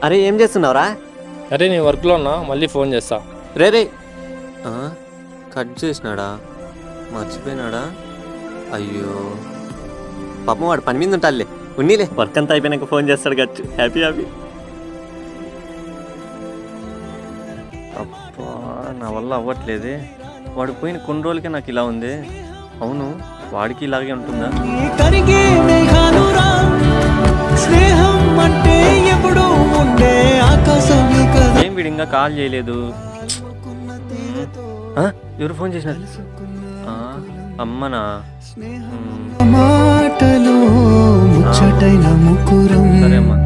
అరే ఏం చేస్తున్నావురా? అరే నేను వర్క్లో ఉన్నా, మళ్ళీ ఫోన్ చేస్తా. రే రే కట్ చేసినాడా? మర్చిపోయినాడా? అయ్యో పాపం వాడు పని మీద ఉంటాడులే. ఉన్నీలే, వర్క్ అంతా అయిపోయినాక ఫోన్ చేస్తాడు ఖర్చు. Happy happy. అబ్బా నా వల్ల అవ్వట్లేదే. వాడు పోయిన కొన్ని రోజులకే నాకు ఇలా ఉంది. అవును, వాడికి ఇలాగే ఉంటుందా? ఏం వీడు ఇంకా కాల్ చేయలేదు. ఎవరు ఫోన్ చేసినారు? అమ్మనా? మాటలో ముచ్చటైన ముకురం సరే అమ్మా.